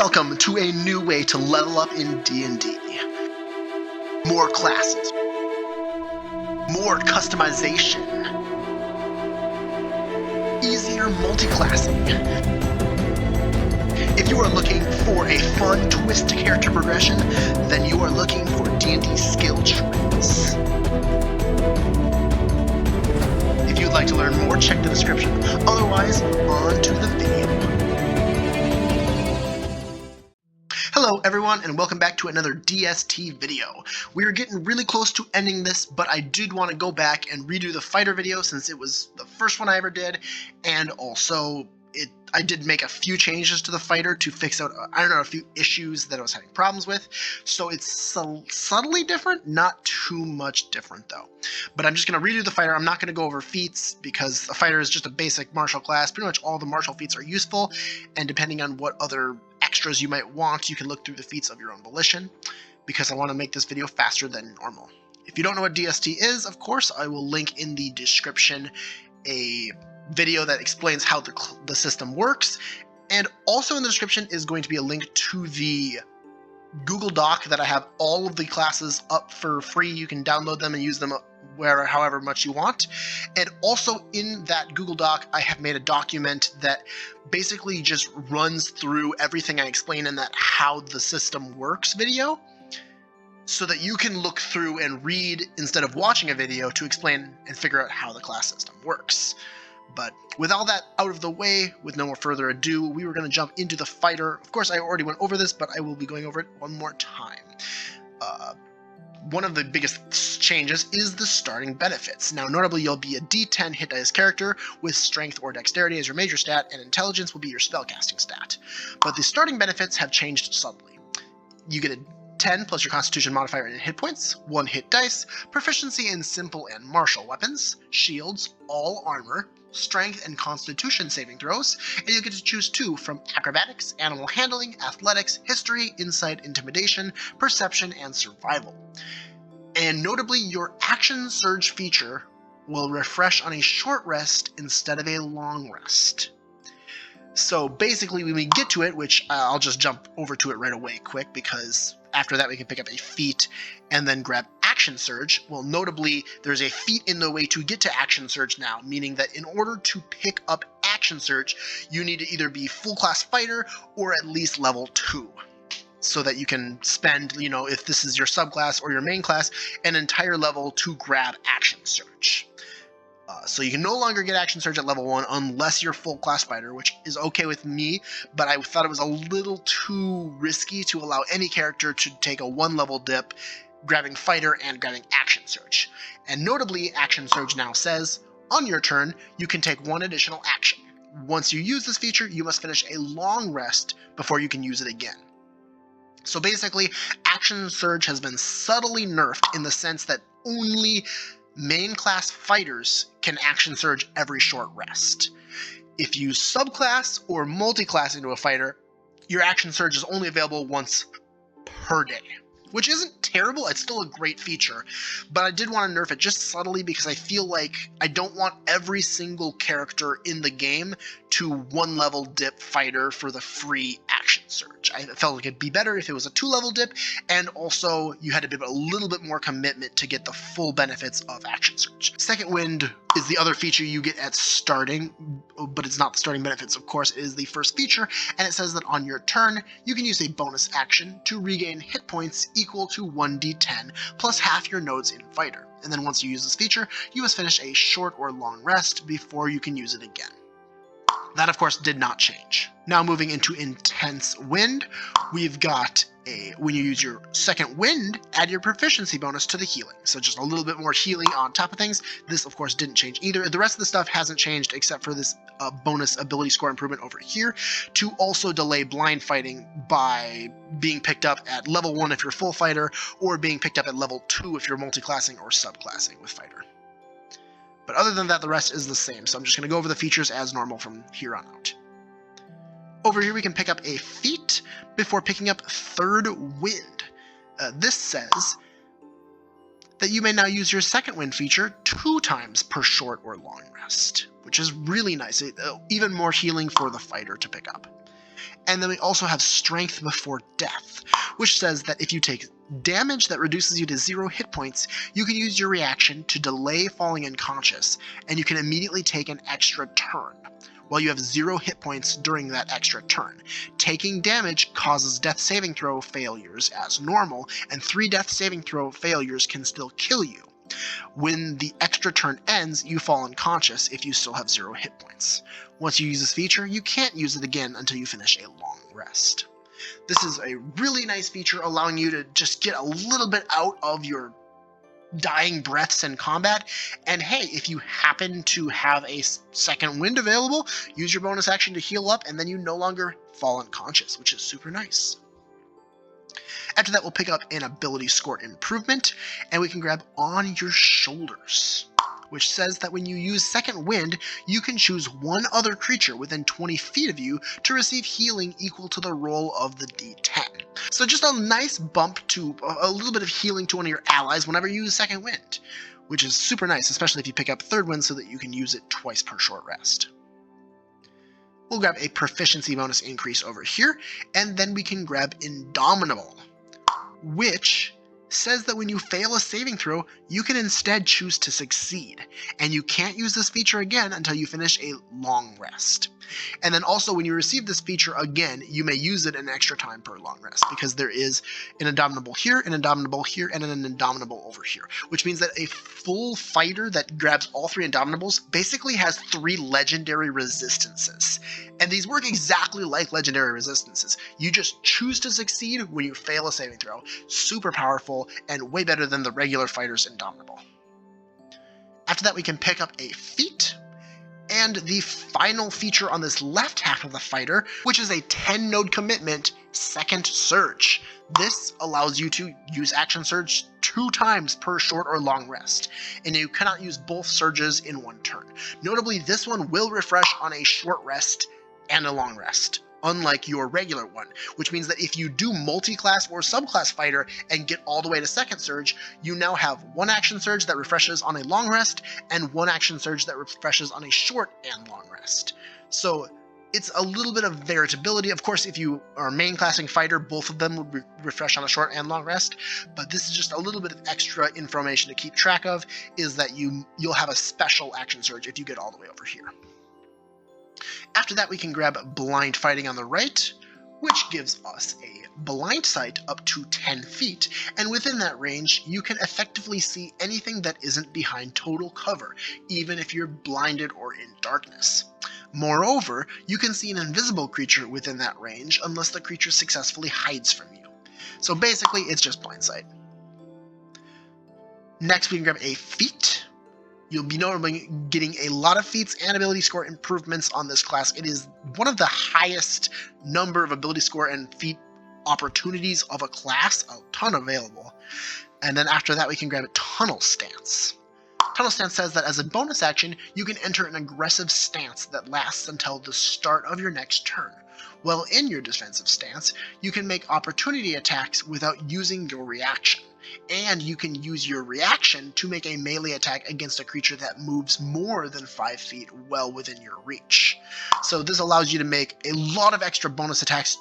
Welcome to a new way to level up in D&D. More classes, more customization, easier multi-classing. If you are looking for a fun twist to character progression, then you are looking for D&D skill trees. If you'd like to learn more, check the description. Otherwise, on to the video. Hello everyone, and welcome back to another DST video. We are getting really close to ending this, but I did want to go back and redo the fighter video since it was the first one I ever did, and also I did make a few changes to the fighter to fix out, a few issues that I was having problems with. So it's subtly different, not too much different though. But I'm just going to redo the fighter. I'm not going to go over feats because a fighter is just a basic martial class. Pretty much all the martial feats are useful, and depending on what other extras you might want, you can look through the feats of your own volition, because I want to make this video faster than normal. If you don't know what DST is, of course, I will link in the description a video that explains how the system works, and also in the description is going to be a link to the Google Doc that I have all of the classes up for free. You can download them and use them however much you want. And also in that Google Doc, I have made a document that basically just runs through everything I explain in that how the system works video, so that you can look through and read instead of watching a video to explain and figure out how the class system works. But with all that out of the way, with no more further ado, we were going to jump into the fighter. Of course, I already went over this, but I will be going over it one more time. One of the biggest changes is the starting benefits. Now, notably, you'll be a D10 hit dice character with strength or dexterity as your major stat, and intelligence will be your spellcasting stat. But the starting benefits have changed subtly. You get a 10 plus your constitution modifier in hit points, 1 hit dice, proficiency in simple and martial weapons, shields, all armor, strength and constitution saving throws, and you get to choose 2 from acrobatics, animal handling, athletics, history, insight, intimidation, perception, and survival. And notably, your action surge feature will refresh on a short rest instead of a long rest. So basically, when we get to it, which I'll just jump over to it right away quick, because after that we can pick up a feat and then grab Action Surge. Well, notably, there's a feat in the way to get to Action Surge now, meaning that in order to pick up Action Surge, you need to either be full class fighter or at least level 2. So that you can spend, if this is your subclass or your main class, an entire level to grab Action Surge. So you can no longer get Action Surge at level 1 unless you're full class fighter, which is okay with me, but I thought it was a little too risky to allow any character to take a 1 level dip, grabbing fighter and grabbing Action Surge. And notably, Action Surge now says, on your turn, you can take 1 additional action. Once you use this feature, you must finish a long rest before you can use it again. So basically, Action Surge has been subtly nerfed in the sense that only main class fighters can Action Surge every short rest. If you subclass or multi-class into a fighter, your Action Surge is only available once per day, which isn't terrible. It's still a great feature, but I did want to nerf it just subtly because I feel like I don't want every single character in the game to 1 level dip fighter for the free Action Surge. I felt like it'd be better if it was a 2 level dip, and also you had to be a little bit more commitment to get the full benefits of Action Surge. Second Wind is the other feature you get at starting, but it's not the starting benefits, of course. It is the first feature, and it says that on your turn, you can use a bonus action to regain hit points equal to 1d10 plus half your nodes in fighter. And then once you use this feature, you must finish a short or long rest before you can use it again. That, of course, did not change. Now moving into Intense Wind, we've got when you use your second wind, add your proficiency bonus to the healing. So just a little bit more healing on top of things. This, of course, didn't change either. The rest of the stuff hasn't changed except for this bonus ability score improvement over here to also delay blind fighting by being picked up at level 1 if you're full fighter, or being picked up at level 2 if you're multi-classing or subclassing with fighter. But other than that, the rest is the same. So I'm just going to go over the features as normal from here on out. Over here, we can pick up a feat before picking up Third Wind. This says that you may now use your second wind feature 2 times per short or long rest, which is really nice. Even more healing for the fighter to pick up. And then we also have Strength Before Death, which says that if you take damage that reduces you to 0 hit points, you can use your reaction to delay falling unconscious, and you can immediately take an extra turn, while you have 0 hit points during that extra turn. Taking damage causes death saving throw failures as normal, and 3 death saving throw failures can still kill you. When the extra turn ends, you fall unconscious if you still have 0 hit points. Once you use this feature, you can't use it again until you finish a long rest. This is a really nice feature, allowing you to just get a little bit out of your dying breaths in combat. And hey, if you happen to have a second wind available, use your bonus action to heal up, and then you no longer fall unconscious, which is super nice. After that, we'll pick up an ability score improvement, and we can grab On Your Shoulders, which says that when you use Second Wind, you can choose one other creature within 20 feet of you to receive healing equal to the roll of the D10. So just a nice bump to a little bit of healing to one of your allies whenever you use Second Wind, which is super nice, especially if you pick up Third Wind so that you can use it twice per short rest. We'll grab a proficiency bonus increase over here, and then we can grab Indomitable, which says that when you fail a saving throw, you can instead choose to succeed, and you can't use this feature again until you finish a long rest. And then also, when you receive this feature again, you may use it an extra time per long rest, because there is an Indomitable here, an Indomitable here, and an Indomitable over here, which means that a full fighter that grabs all 3 Indomitables basically has 3 legendary resistances. And these work exactly like legendary resistances. You just choose to succeed when you fail a saving throw. Super powerful, and way better than the regular fighter's Indomitable. After that, we can pick up a feat, and the final feature on this left half of the fighter, which is a 10-node commitment, Second Surge. This allows you to use Action Surge 2 times per short or long rest, and you cannot use both surges in one turn. Notably, this one will refresh on a short rest and a long rest, unlike your regular one, which means that if you do multi-class or subclass fighter and get all the way to Second Surge, you now have 1 Action Surge that refreshes on a long rest and 1 Action Surge that refreshes on a short and long rest. So it's a little bit of variability. Of course, if you are main classing fighter, both of them will refresh on a short and long rest, but this is just a little bit of extra information to keep track of, is that you'll have a special Action Surge if you get all the way over here. After that, we can grab Blind Fighting on the right, which gives us a blind sight up to 10 feet, and within that range, you can effectively see anything that isn't behind total cover, even if you're blinded or in darkness. Moreover, you can see an invisible creature within that range unless the creature successfully hides from you. So basically, it's just blind sight. Next, we can grab a feat. You'll be notably getting a lot of feats and ability score improvements on this class. It is one of the highest number of ability score and feat opportunities of a class, a ton available. And then after that, we can grab a Tunnel Stance. Tunnel Stance says that as a bonus action, you can enter an aggressive stance that lasts until the start of your next turn. While in your defensive stance, you can make opportunity attacks without using your reaction. And you can use your reaction to make a melee attack against a creature that moves more than 5 feet well within your reach. So this allows you to make a lot of extra bonus attacks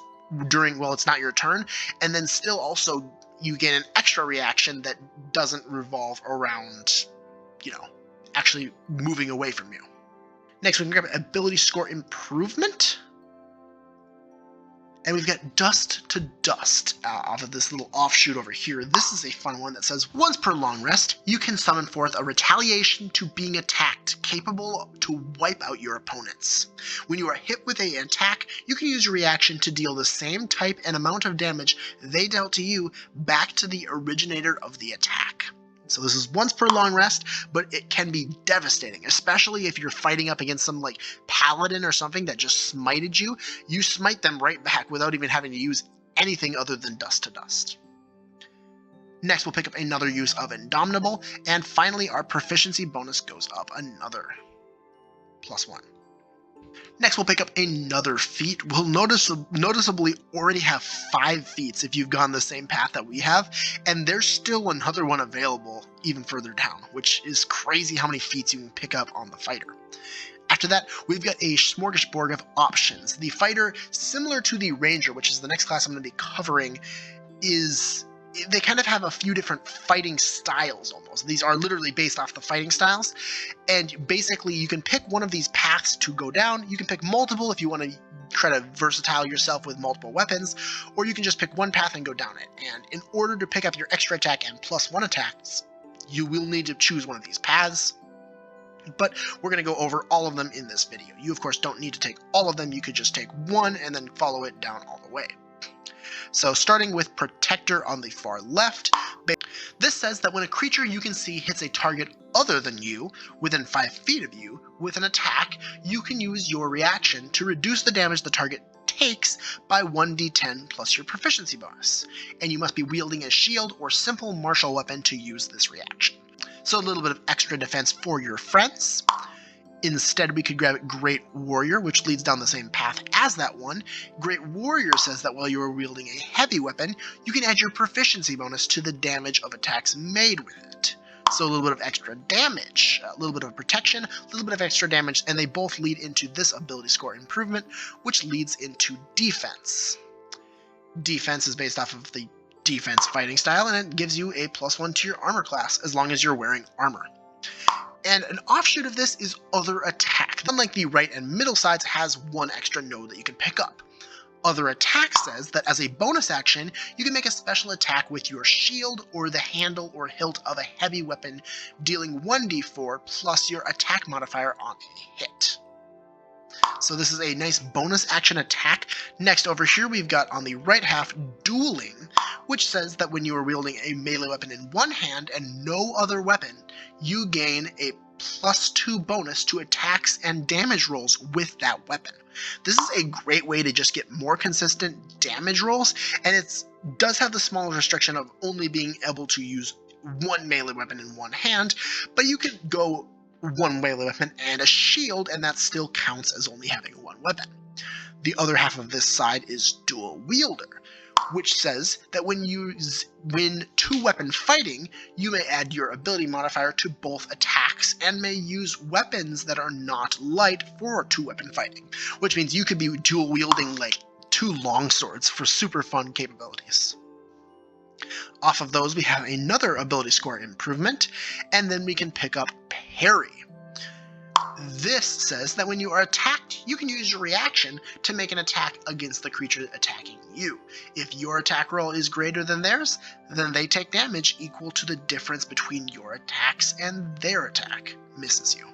during, well, it's not your turn, and then still also you get an extra reaction that doesn't revolve around, actually moving away from you. Next, we can grab ability score improvement. And we've got Dust to Dust off of this little offshoot over here. This is a fun one that says, once per long rest, you can summon forth a retaliation to being attacked, capable to wipe out your opponents. When you are hit with an attack, you can use your reaction to deal the same type and amount of damage they dealt to you back to the originator of the attack. So this is once per long rest, but it can be devastating, especially if you're fighting up against some like paladin or something that just smited you. You smite them right back without even having to use anything other than Dust to Dust. Next, we'll pick up another use of Indomitable, and finally our proficiency bonus goes up another +1. Next, we'll pick up another feat. We'll noticeably already have 5 feats if you've gone the same path that we have, and there's still another one available even further down, which is crazy how many feats you can pick up on the fighter. After that, we've got a smorgasbord of options. The fighter, similar to the ranger, which is the next class I'm going to be covering, they kind of have a few different fighting styles almost. These are literally based off the fighting styles, and basically you can pick one of these paths to go down. You can pick multiple if you want to try to versatile yourself with multiple weapons, or you can just pick one path and go down it. And in order to pick up your extra attack and +1 attacks, you will need to choose one of these paths. But we're going to go over all of them in this video. You, of course, don't need to take all of them. You could just take one and then follow it down all the way. So starting with Protector on the far left, this says that when a creature you can see hits a target other than you, within 5 feet of you, with an attack, you can use your reaction to reduce the damage the target takes by 1d10 plus your proficiency bonus. And you must be wielding a shield or simple martial weapon to use this reaction. So a little bit of extra defense for your friends. Instead, we could grab Great Warrior, which leads down the same path as that one. Great Warrior says that while you are wielding a heavy weapon, you can add your proficiency bonus to the damage of attacks made with it. So a little bit of extra damage, a little bit of protection, a little bit of extra damage, and they both lead into this ability score improvement, which leads into defense. Defense is based off of the defense fighting style, and it gives you a +1 to your armor class as long as you're wearing armor. And an offshoot of this is Other Attack. Unlike the right and middle sides, it has one extra node that you can pick up. Other Attack says that as a bonus action, you can make a special attack with your shield or the handle or hilt of a heavy weapon, dealing 1d4 plus your attack modifier on a hit. So this is a nice bonus action attack. Next over here we've got on the right half Dueling, which says that when you are wielding a melee weapon in one hand and no other weapon, you gain a +2 bonus to attacks and damage rolls with that weapon. This is a great way to just get more consistent damage rolls, and it does have the small restriction of only being able to use one melee weapon in one hand, but you can go one melee weapon and a shield, and that still counts as only having one weapon. The other half of this side is Dual Wielder, which says that when two-weapon fighting, you may add your ability modifier to both attacks and may use weapons that are not light for two-weapon fighting, which means you could be dual wielding like 2 longswords for super fun capabilities. Off of those, we have another ability score improvement, and then we can pick up Parry. This says that when you are attacked, you can use your reaction to make an attack against the creature attacking you. If your attack roll is greater than theirs, then they take damage equal to the difference between your attacks and their attack misses you.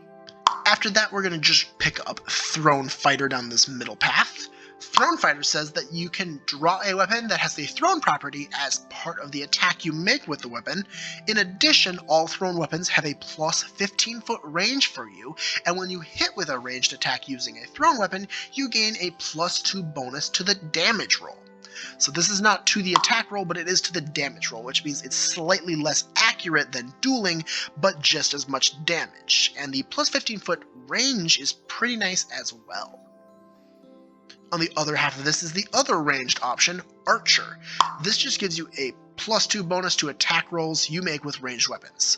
After that, we're going to just pick up Throne Fighter down this middle path. Throne Fighter says that you can draw a weapon that has the thrown property as part of the attack you make with the weapon. In addition, all thrown weapons have a +15-foot range for you, and when you hit with a ranged attack using a thrown weapon, you gain a +2 bonus to the damage roll. So this is not to the attack roll, but it is to the damage roll, which means it's slightly less accurate than dueling, but just as much damage. And the +15-foot range is pretty nice as well. On the other half of this is the other ranged option, Archer. This just gives you a +2 bonus to attack rolls you make with ranged weapons.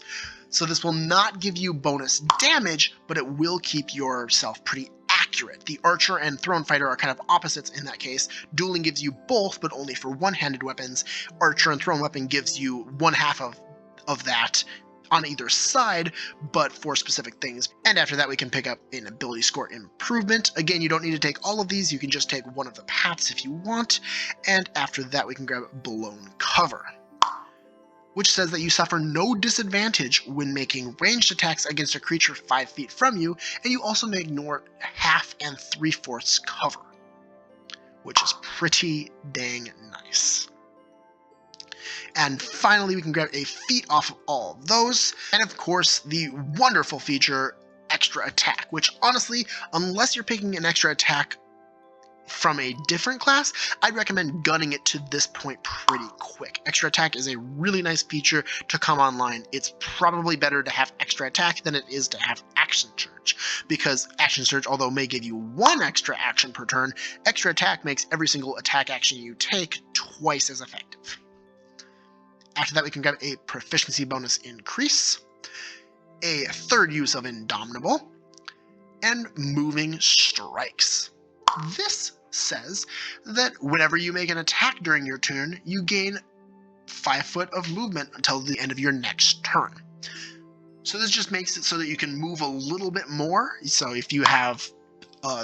So this will not give you bonus damage, but it will keep yourself pretty accurate. The Archer and Throne Fighter are kind of opposites in that case. Dueling gives you both, but only for one-handed weapons. Archer and Thrown Weapon gives you one half of that on either side, but for specific things. And after that, we can pick up an ability score improvement. Again, you don't need to take all of these. You can just take one of the paths if you want. And after that, we can grab Blown Cover, which says that you suffer no disadvantage when making ranged attacks against a creature 5 feet from you, and you also may ignore 1/2 and 3/4 cover, which is pretty dang nice. And finally, we can grab a feat off of all of those. And of course, the wonderful feature, Extra Attack, which honestly, unless you're picking an extra attack from a different class, I'd recommend gunning it to this point pretty quick. Extra Attack is a really nice feature to come online. It's probably better to have Extra Attack than it is to have Action Surge, because Action Surge, although may give you 1 extra action per turn, Extra Attack makes every single attack action you take twice as effective. After that, we can grab a proficiency bonus increase, a third use of Indomitable, and moving strikes. This says that whenever you make an attack during your turn, you gain 5 foot of movement until the end of your next turn. So this just makes it so that you can move a little bit more. So if you have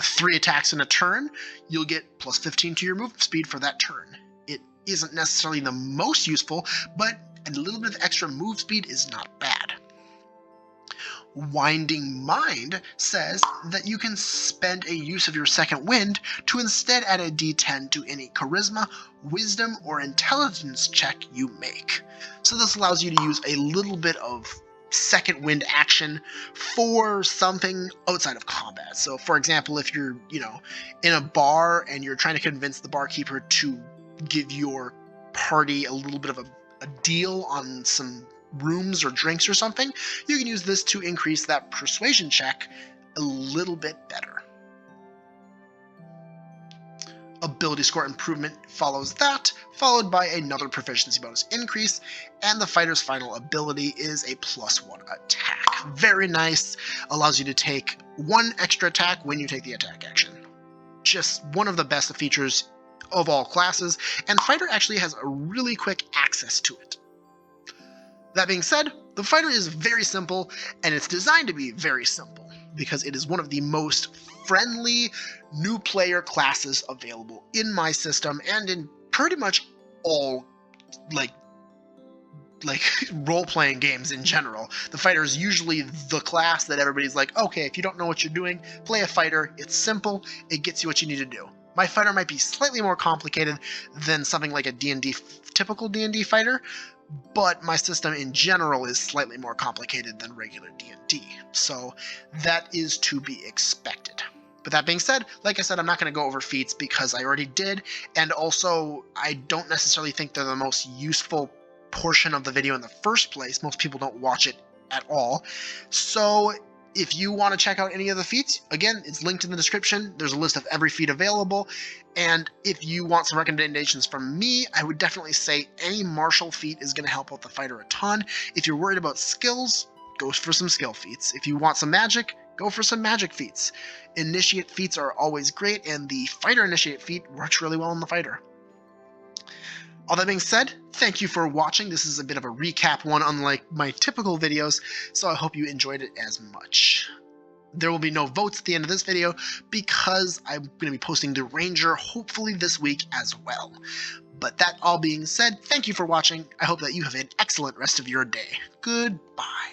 3 attacks in a turn, you'll get plus 15 to your movement speed for that turn. It isn't necessarily the most useful, but a little bit of extra move speed is not bad. Winding Mind says that you can spend a use of your second wind to instead add a d10 to any charisma, wisdom, or intelligence check you make. So this allows you to use a little bit of second wind action for something outside of combat. So for example, if you're, in a bar and you're trying to convince the barkeeper to give your party a little bit of a deal on some rooms or drinks or something, you can use this to increase that persuasion check a little bit better. Ability score improvement follows that, followed by another proficiency bonus increase, and the fighter's final ability is a +1 attack. Very nice. Allows you to take 1 extra attack when you take the attack action. Just one of the best features of all classes, and fighter actually has a really quick access to it. That being said, the fighter is very simple, and it's designed to be very simple, because it is one of the most friendly new player classes available in my system and in pretty much all like role-playing games in general. The fighter is usually the class that everybody's like, okay, if you don't know what you're doing, play a fighter. It's simple. It gets you what you need to do. My fighter might be slightly more complicated than something like a typical D&D fighter, but my system in general is slightly more complicated than regular D&D. So that is to be expected. But that being said, like I said, I'm not going to go over feats because I already did, and also I don't necessarily think they're the most useful portion of the video in the first place. Most people don't watch it at all. So if you want to check out any of the feats, again, it's linked in the description. There's a list of every feat available. And if you want some recommendations from me, I would definitely say any martial feat is going to help out the fighter a ton. If you're worried about skills, go for some skill feats. If you want some magic, go for some magic feats. Initiate feats are always great, and the fighter initiate feat works really well in the fighter. All that being said, thank you for watching. This is a bit of a recap one, unlike my typical videos, so I hope you enjoyed it as much. There will be no votes at the end of this video because I'm going to be posting the Ranger hopefully this week as well. But that all being said, thank you for watching. I hope that you have an excellent rest of your day. Goodbye.